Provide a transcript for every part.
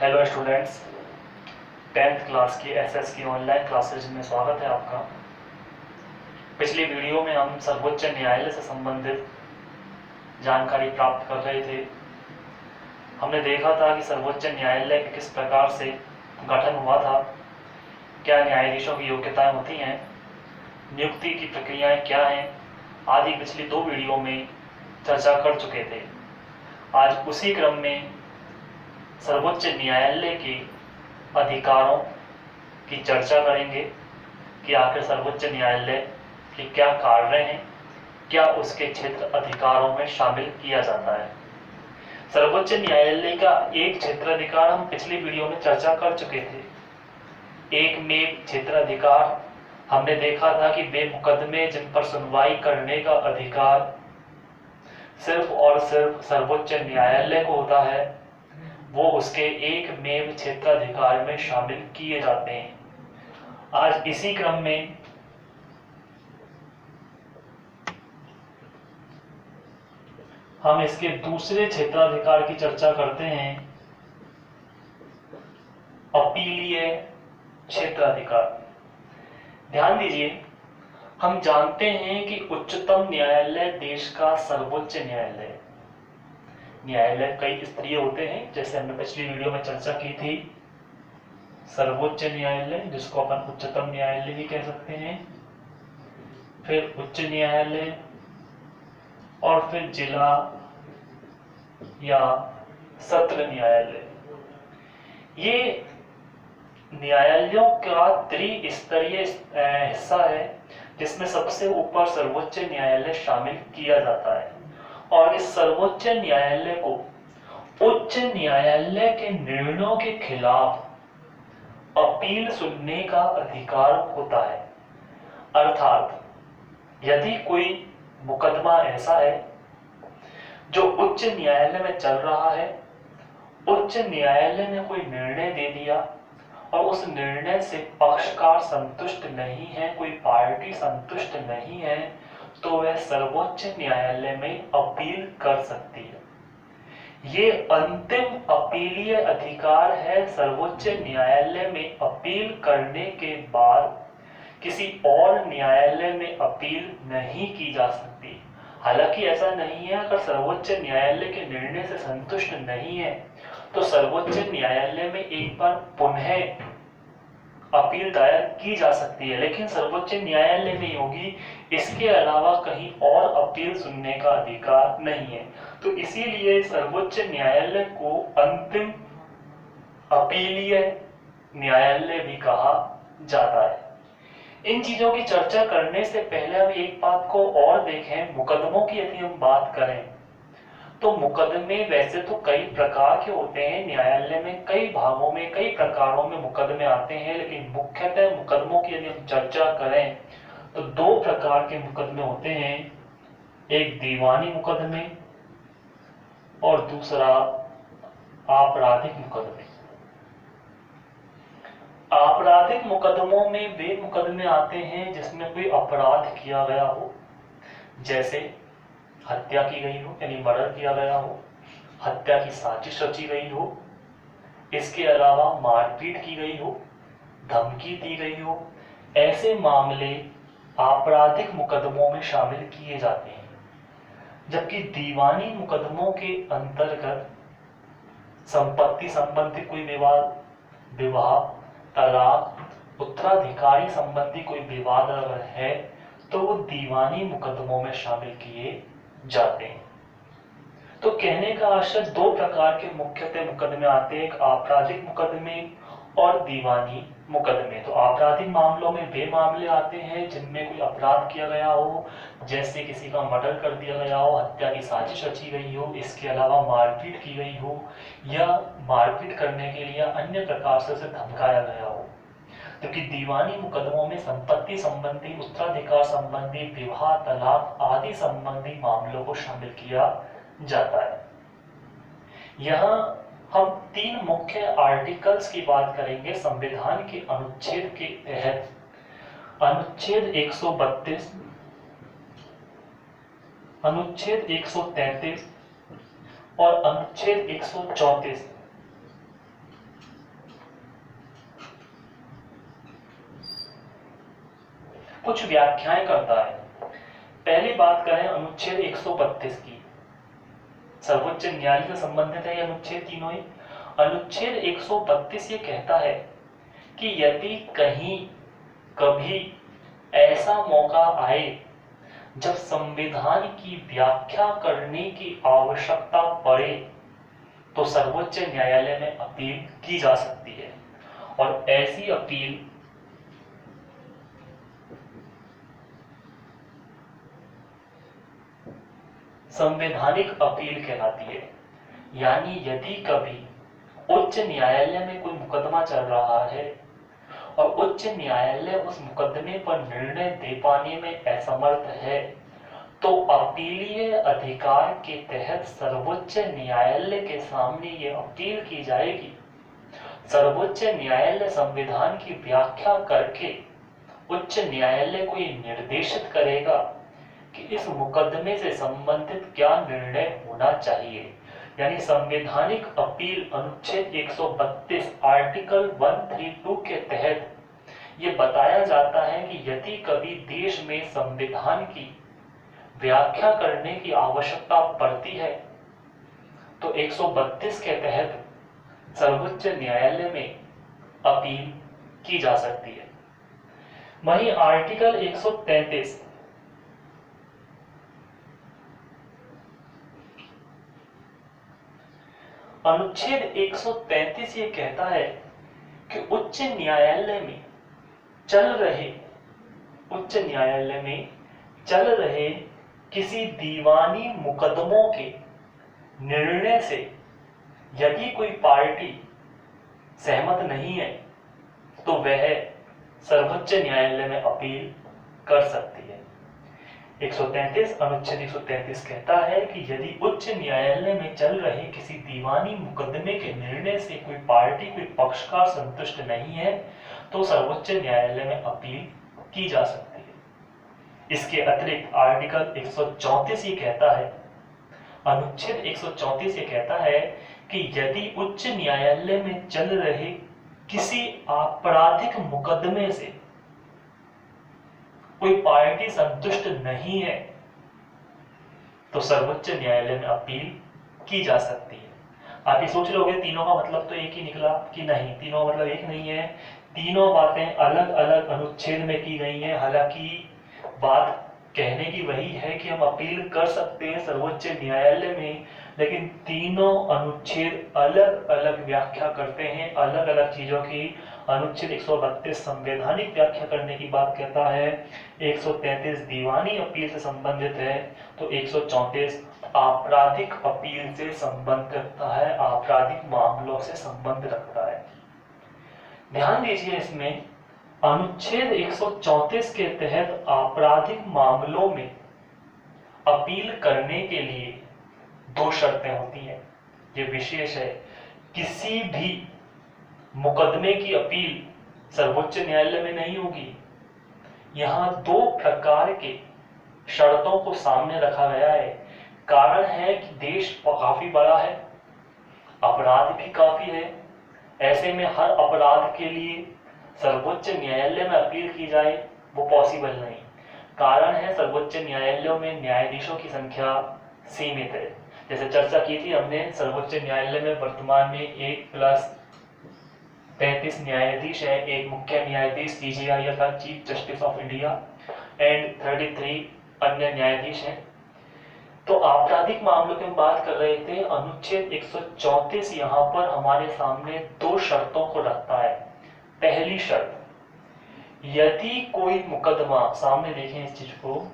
Hello students, 10th class की SS की online classes में स्वागत है आपका। पिछली वीडियो में हम सर्वोच्च न्यायालय से संबंधित जानकारी प्राप्त कर रहे थे। हमने देखा था कि सर्वोच्च न्यायालय किस प्रकार से गठन हुआ था, क्या न्यायाधीशों की योग्यताएं होती हैं, नियुक्ति की प्रक्रियाएं क्या हैं आदि पिछली 2 वीडियो में चर्चा कर चुके थे। आज उसी क्रम में सर्वोच्च न्यायालय के अधिकारों की चर्चा करेंगे कि आखिर सर्वोच्च न्यायालय के क्या कार्य हैं, क्या उसके क्षेत्र अधिकारों में शामिल किया जाता है। सर्वोच्च न्यायालय का एक क्षेत्राधिकार हम पिछली वीडियो में चर्चा कर चुके थे। एक में क्षेत्राधिकार हमने देखा था कि वे मुकदमे जिन पर सुनवाई करने का अधिकार सिर्फ और सिर्फ सर्वोच्च न्यायालय को होता है, वो उसके एक में क्षेत्राधिकार में शामिल किए जाते हैं। आज इसी क्रम में हम इसके दूसरे क्षेत्राधिकार की चर्चा करते हैं, अपीलीय क्षेत्राधिकार। ध्यान दीजिए, हम जानते हैं कि उच्चतम न्यायालय देश का सर्वोच्च न्यायालय है। न्यायालय कई स्तरीय होते हैं, जैसे हमने पिछली वीडियो में चर्चा की थी। सर्वोच्च न्यायालय, जिसको अपन उच्चतम न्यायालय भी कह सकते हैं, फिर उच्च न्यायालय, और फिर जिला या सत्र न्यायालय। ये न्यायालयों का त्रिस्तरीय हिस्सा है, जिसमें सबसे ऊपर सर्वोच्च न्यायालय शामिल किया जाता है। और इस सर्वोच्च न्यायालय को उच्च न्यायालय के निर्णयों के खिलाफ अपील सुनने का अधिकार होता है। अर्थात यदि कोई मुकदमा ऐसा है जो उच्च न्यायालय में चल रहा है, उच्च न्यायालय ने कोई निर्णय दे दिया और उस निर्णय से पक्षकार संतुष्ट नहीं है, कोई पार्टी संतुष्ट नहीं है, तो वह सर्वोच्च न्यायालय में अपील कर सकती है। ये अंतिम अपीलीय अधिकार है। सर्वोच्च न्यायालय में अपील करने के बाद किसी और न्यायालय में अपील नहीं की जा सकती। हालांकि ऐसा नहीं है, अगर सर्वोच्च न्यायालय के निर्णय से संतुष्ट नहीं है तो सर्वोच्च न्यायालय में एक बार पुनः अपील दायर की जा सकती है, लेकिन सर्वोच्च न्यायालय में होगी। इसके अलावा कहीं और अपील सुनने का अधिकार नहीं है। तो इसीलिए सर्वोच्च न्यायालय को अंतिम अपीलीय न्यायालय भी कहा जाता है। इन चीजों की चर्चा करने से पहले हम एक बात को और देखें। मुकदमों की यदि हम बात करें तो मुकदमे वैसे तो कई प्रकार के होते हैं। न्यायालय में कई भागों में, कई प्रकारों में मुकदमे आते हैं, लेकिन मुख्यतः मुकदमों की यदि हम चर्चा करें तो 2 प्रकार के मुकदमे होते हैं। एक दीवानी मुकदमे और दूसरा आपराधिक मुकदमे। आपराधिक मुकदमों में वे मुकदमे आते हैं जिसमें कोई अपराध किया गया हो, जैसे हत्या की गई हो, यानी मर्डर किया गया हो, हत्या की साजिश रची गई हो, इसके अलावा मारपीट की गई हो, धमकी दी गई हो। ऐसे मामले आपराधिक मुकदमों में शामिल किए जाते हैं। जबकि दीवानी मुकदमों के अंतर्गत संपत्ति संबंधी कोई विवाद, विवाह, तलाक, उत्तराधिकारी संबंधी कोई विवाद अगर है तो वो दीवानी मुकदमों में शामिल किए जाते हैं। तो कहने का आशय 2 प्रकार के मुख्यतः मुकदमे आते हैं, एक आपराधिक मुकदमे और दीवानी मुकदमे। तो आपराधिक मामलों में वे मामले आते हैं जिनमें कोई अपराध किया गया हो, जैसे किसी का मर्डर कर दिया गया हो, हत्या की साजिश रची गई हो, इसके अलावा मारपीट की गई हो या मारपीट करने के लिए अन्य प्रकार से उसे धमकाया गया हो। क्योंकि दीवानी मुकदमों में संपत्ति संबंधी, उत्तराधिकार संबंधी, विवाह, तलाक आदि संबंधी मामलों को शामिल किया जाता है। यहाँ हम 3 मुख्य आर्टिकल्स की बात करेंगे संविधान के अनुच्छेद के तहत। अनुच्छेद 132, अनुच्छेद 133 और अनुच्छेद 134। कुछ व्याख्याएं करता है। पहली बात करें अनुच्छेद 132 की, सर्वोच्च न्यायालय से संबंधित है ये अनुच्छेद तीनों ही। अनुच्छेद 132 ये कहता है कि यदि कहीं कभी ऐसा मौका आए जब संविधान की व्याख्या करने की आवश्यकता पड़े तो सर्वोच्च न्यायालय में अपील की जा सकती है, और ऐसी अपील संवैधानिक अपील कहलाती है। यानी यदि कभी उच्च न्यायालय में कोई मुकदमा चल रहा है और उच्च न्यायालय उस मुकदमे पर निर्णय दे पाने में असमर्थ है, तो अपीलीय अधिकार के तहत सर्वोच्च न्यायालय के सामने ये अपील की जाएगी। सर्वोच्च न्यायालय संविधान की व्याख्या करके उच्च न्यायालय को ये निर्देशित करेगा कि इस मुकदमे से संबंधित क्या निर्णय होना चाहिए। यानी संवैधानिक अपील अनुच्छेद 132 आर्टिकल 132 के तहत ये बताया जाता है कि यदि कभी देश में संविधान की व्याख्या करने की आवश्यकता पड़ती है तो 132 के तहत सर्वोच्च न्यायालय में अपील की जा सकती है। वहीं आर्टिकल 133 अनुच्छेद 133 ये कहता है कि उच्च न्यायालय में चल रहे किसी दीवानी मुकदमों के निर्णय से यदि कोई पार्टी सहमत नहीं है तो वह सर्वोच्च न्यायालय में अपील कर सकती है। 133 अनुच्छेद 133 कहता है कि यदि उच्च न्यायालय में चल रहे किसी दीवानी मुकदमे के निर्णय से कोई पार्टी, कोई पक्षकार संतुष्ट नहीं है तो सर्वोच्च न्यायालय में अपील की जा सकती है। इसके अतिरिक्त आर्टिकल 134 ये कहता है, अनुच्छेद 134 ये कहता है कि यदि उच्च न्यायालय में चल रहे किसी आपराधिक मुकदमे से कोई पार्टी संतुष्ट नहीं है तो सर्वोच्च न्यायालय में अपील की जा सकती है। आप ये सोच लोगे तीनों का मतलब तो एक ही निकला कि नहीं, तीनों का मतलब एक नहीं है। तीनों बातें अलग अलग अनुच्छेद में की गई हैं। हालांकि बात कहने की वही है कि हम अपील कर सकते हैं सर्वोच्च न्यायालय में, लेकिन तीनों अनुच्छेद अलग अलग व्याख्या करते हैं अलग अलग चीजों की। अनुच्छेद 132 संवैधानिक व्याख्या करने की बात कहता है, 133 दीवानी अपील से संबंधित है, तो 134 आपराधिक अपील से संबंध रखता है, आपराधिक मामलों से संबंध रखता है। ध्यान दीजिए, इसमें अनुच्छेद 134 के तहत आपराधिक मामलों में अपील करने के लिए 2 शर्तें होती हैं। ये विशेष है, किसी भी मुकदमे की अपील सर्वोच्च न्यायालय में नहीं होगी। यहां 2 प्रकार के शर्तों को सामने रखा गया है। कारण है कि देश काफी बड़ा है, अपराध भी काफी है, ऐसे में हर अपराध के लिए सर्वोच्च न्यायालय में अपील की जाए वो पॉसिबल नहीं। कारण है सर्वोच्च न्यायालयों में न्यायाधीशों की संख्या सीमित है। जैसे चर्चा की थी हमने, सर्वोच्च न्यायालय में वर्तमान में 1+33 न्यायाधीश है, एक मुख्य न्यायाधीश CJI अर्थात chief justice of India and 33 अन्य न्यायाधीश हैं। तो आपराधिक मामलों की हम बात कर रहे थे। अनुच्छेद 134 यहाँ पर हमारे सामने 2 शर्तों को रखता है। पहली शर्त, यदि कोई मुकदमा, सामने देखें इस चीज को,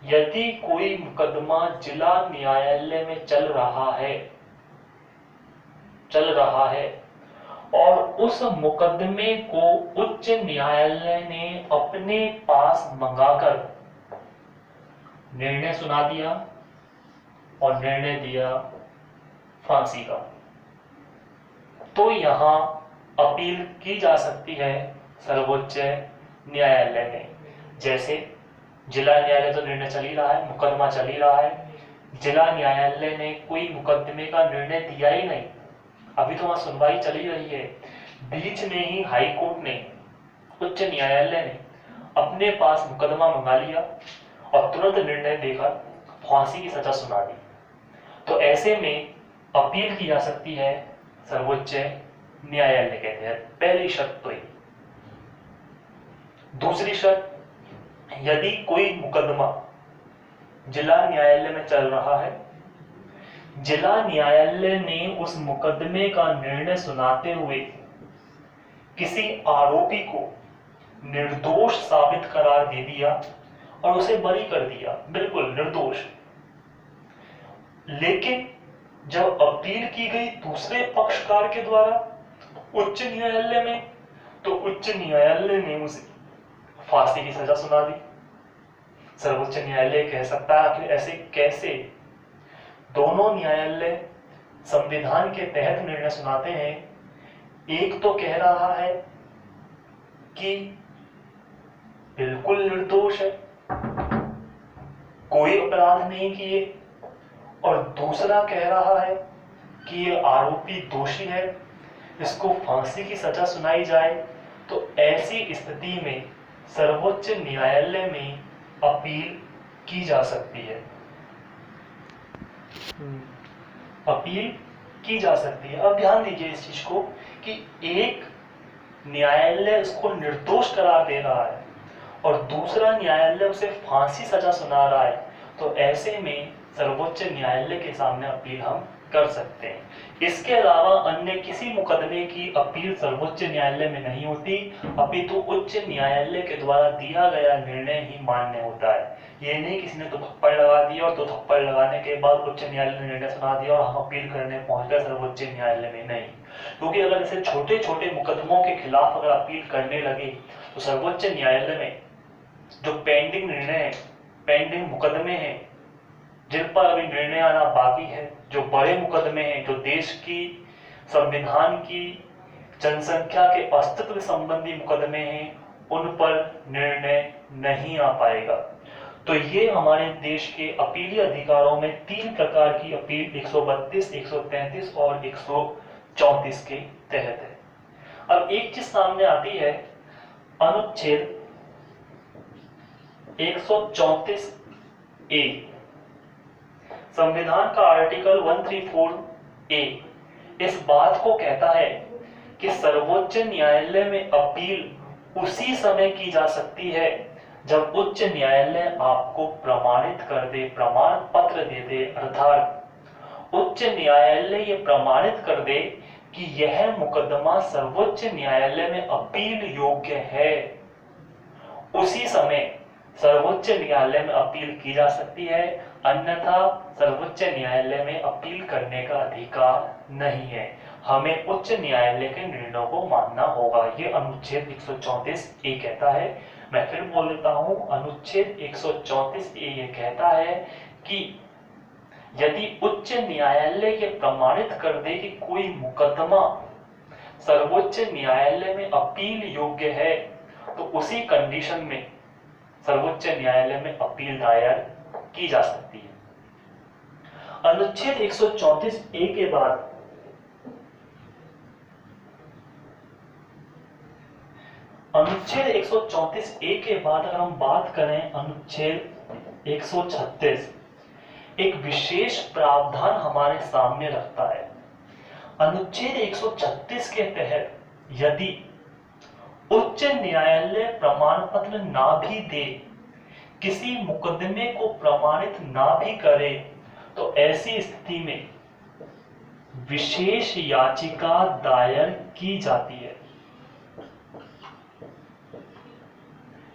यदि कोई मुकदमा जिला न्यायालय में चल रहा है और उस मुकदमे को उच्च न्यायालय ने अपने पास मंगाकर निर्णय सुना दिया और निर्णय दिया फांसी का, तो यहां अपील की जा सकती है सर्वोच्च न्यायालय में। जैसे जिला न्यायालय तो निर्णय चल ही रहा है, मुकदमा चल ही रहा है, जिला न्यायालय ने कोई मुकदमे का निर्णय दिया ही नहीं, अभी तो वहां सुनवाई चल ही रही है। बीच में ही हाई कोर्ट ने, उच्च न्यायालय ने अपने पास मुकदमा मंगा लिया और तुरंत निर्णय देकर फांसी की सजा सुना दी। तो ऐसे में अपील की जा सकती है सर्वोच्च न्यायालय के तहत। पहली शर्त तो ये। दूसरी शर्त, यदि कोई मुकदमा जिला न्यायालय में चल रहा है, जिला न्यायालय ने उस मुकदमे का निर्णय सुनाते हुए किसी आरोपी को निर्दोष साबित करार दे दिया और उसे बरी कर दिया, बिल्कुल निर्दोष, लेकिन जब अपील की गई दूसरे पक्षकार के द्वारा उच्च न्यायालय में, तो उच्च न्यायालय ने उसे फांसी की सजा सुना दी। सर्वोच्च न्यायालय कह सकता है कि ऐसे कैसे? दोनों न्यायालय संविधान के तहत निर्णय सुनाते हैं। एक तो कह रहा है कि बिल्कुल निर्दोष है, कोई अपराध नहीं किए, और दूसरा कह रहा है कि ये आरोपी दोषी है, इसको फांसी की सजा सुनाई जाए। तो ऐसी स्थिति में सर्वोच्च न्यायालय में अपील की जा सकती है। अपील की जा सकती है। अब ध्यान दीजिए इस चीज को कि एक न्यायालय उसको निर्दोष करार दे रहा है और दूसरा न्यायालय उसे फांसी सजा सुना रहा है, तो ऐसे में सर्वोच्च न्यायालय के सामने अपील हम कर सकते हैं। इसके अलावा अन्य किसी मुकदमे की अपील सर्वोच्च न्यायालय में नहीं होती, अपितु उच्च न्यायालय के द्वारा दिया गया निर्णय ही मान्य होता है। ये नहीं किसी ने तो थप्पड़ लगा दिया और तो थप्पड़ लगाने के बाद उच्च न्यायालय ने निर्णय सुना दिया और हम अपील करने पहुंच गए सर्वोच्च न्यायालय में, नहीं। क्योंकि अगर ऐसे छोटे छोटे मुकदमों के खिलाफ अगर अपील करने लगे तो सर्वोच्च न्यायालय में जो पेंडिंग निर्णय है, पेंडिंग मुकदमे हैं, जिन पर अभी निर्णय आना बाकी है, जो बड़े मुकदमे हैं, जो देश की संविधान की जनसंख्या के अस्तित्व संबंधी मुकदमे हैं, उन पर निर्णय नहीं आ पाएगा। तो ये हमारे देश के अपीली अधिकारों में 3 प्रकार की अपील 132, 133 और 134 के तहत है। अब एक चीज सामने आती है, अनुच्छेद 134 ए, संविधान का आर्टिकल 134 ए इस बात को कहता है कि सर्वोच्च न्यायालय में अपील उसी समय की जा सकती है जब उच्च न्यायालय आपको प्रमाणित कर दे, प्रमाण पत्र दे दे, अर्थात उच्च न्यायालय ये प्रमाणित कर दे कि यह मुकदमा सर्वोच्च न्यायालय में अपील योग्य है। उसी समय सर्वोच्च न्यायालय में अपील की जा सकती है, अन्यथा सर्वोच्च न्यायालय में अपील करने का अधिकार नहीं है। हमें उच्च न्यायालय के निर्णयों को मानना होगा। ये अनुच्छेद 134 ए कहता है। मैं फिर बोल देता हूं, अनुच्छेद 134 ए ये कहता है कि यदि उच्च न्यायालय ये प्रमाणित कर दे कि कोई मुकदमा सर्वोच्च न्यायालय में अपील योग्य है, तो उसी कंडीशन में सर्वोच्च न्यायालय में अपील दायर की जा सकती है। अनुच्छेद 134 ए के बाद अनुच्छेद 134 ए के बाद अगर हम बात करें अनुच्छेद 136, एक विशेष प्रावधान हमारे सामने रखता है। अनुच्छेद 136 के तहत यदि उच्च न्यायालय प्रमाण पत्र ना भी दे, किसी मुकदमे को प्रमाणित ना भी करे, तो ऐसी स्थिति में विशेष याचिका दायर की जाती है।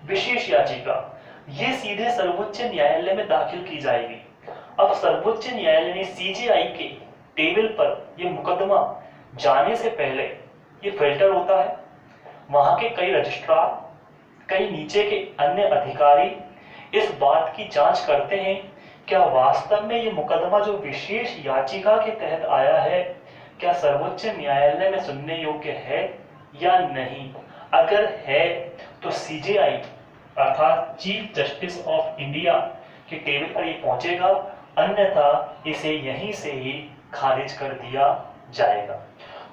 विशेष याचिका ये सीधे सर्वोच्च न्यायालय में दाखिल की जाएगी। अब सर्वोच्च न्यायालय ने सीजेआई के टेबल पर यह मुकदमा जाने से पहले ये फिल्टर होता है, वहां के कई रजिस्ट्रार, कई नीचे के अन्य अधिकारी इस बात की जांच करते हैं क्या वास्तव में ये मुकदमा जो विशेष याचिका के तहत आया है, क्या सर्वोच्च न्यायालय में सुनने योग्य है या नहीं। अगर है तो सीजेआई अर्थात चीफ जस्टिस ऑफ इंडिया के टेबल पर ये पहुंचेगा, अन्यथा इसे यहीं से ही खारिज कर दिया जाएगा।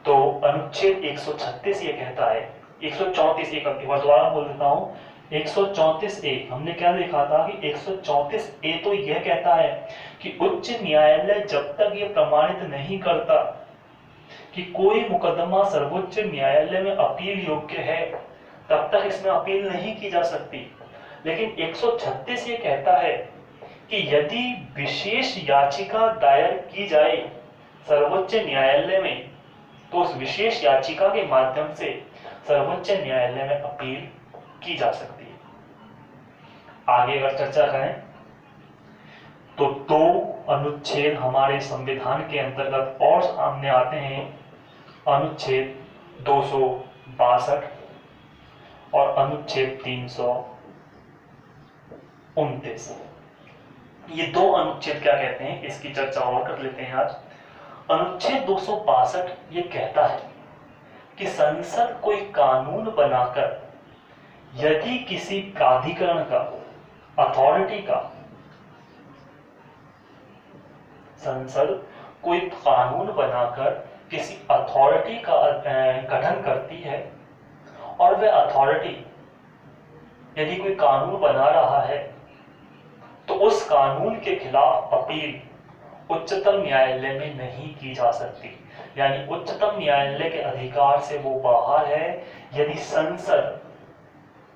तो अनुच्छेद 136 ये कहता है, 134 एक बार दोबारा बोल देता हूं 134A हमने क्या देखा था कि 134A तो यह कहता है कि उच्च न्यायालय जब तक ये प्रमाणित नहीं करता कि कोई मुकदमा सर्वोच्च न्यायालय में अपील योग्य है, तब तक इसमें अपील नहीं की जा सकती। लेकिन 136 ये कहता है कि यदि विशेष याचिका दायर की जाए सर्वोच्च न्यायालय में, तो उस विशेष याचिका के माध्यम से सर्वोच्च न्यायालय में अपील की जा सकती है। आगे अगर चर्चा करें तो दो अनुच्छेद हमारे संविधान के अंतर्गत और सामने आते हैं, अनुच्छेद 262 और अनुच्छेद 329। ये दो अनुच्छेद क्या कहते हैं, इसकी चर्चा और कर लेते हैं आज। अनुच्छेद 262 ये कहता है कि संसद कोई कानून बनाकर यदि किसी प्राधिकरण का, अथॉरिटी का, संसद कोई कानून बनाकर किसी अथॉरिटी का गठन करती है और वह अथॉरिटी यदि कोई कानून बना रहा है तो उस कानून के खिलाफ अपील उच्चतम न्यायालय में नहीं की जा सकती। यानी उच्चतम न्यायालय के अधिकार से वो बाहर है यदि संसद,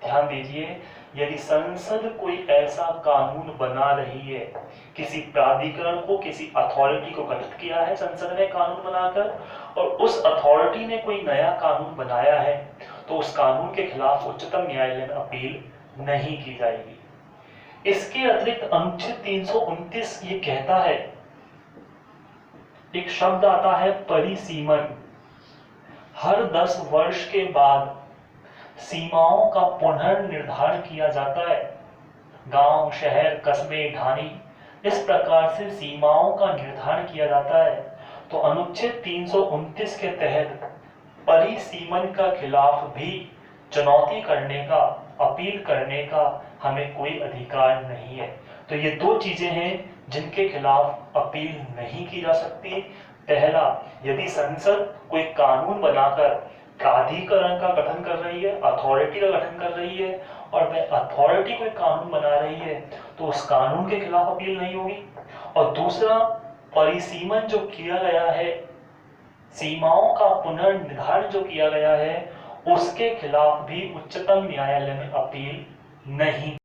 ध्यान दीजिए, यदि संसद कोई ऐसा कानून बना रही है, किसी प्राधिकरण को, किसी अथॉरिटी को गठित किया है संसद ने कानून बनाकर, और उस अथॉरिटी ने कोई नया कानून बनाया है, तो उस कानून के खिलाफ उच्चतम न्यायालय में अपील नहीं की जाएगी। इसके अतिरिक्त अनुच्छेद 329 ये कहता है, एक शब्द आता है परिसीमन। हर 10 वर्ष के बाद सीमाओं का पुनर्निर्धारण किया जाता है। गांव, शहर, कस्बे, ढाणी, इस प्रकार से सीमाओं का निर्धारण किया जाता है। तो अनुच्छेद 329 के तहत परिसीमन का खिलाफ भी चुनौती करने का, अपील करने का हमें कोई अधिकार नहीं है। तो ये दो चीजें हैं जिनके खिलाफ अपील नहीं की जा सकती। पहला, यदि संसद कोई कानून बनाकर प्राधिकरण का गठन कर रही है, अथॉरिटी का गठन कर रही है, और वह अथॉरिटी कोई कानून बना रही है, तो उस कानून के खिलाफ अपील नहीं होगी। और दूसरा, परिसीमन जो किया गया है, सीमाओं का पुनर्निर्धारण जो किया गया है, उसके खिलाफ भी उच्चतम न्यायालय में अपील नहीं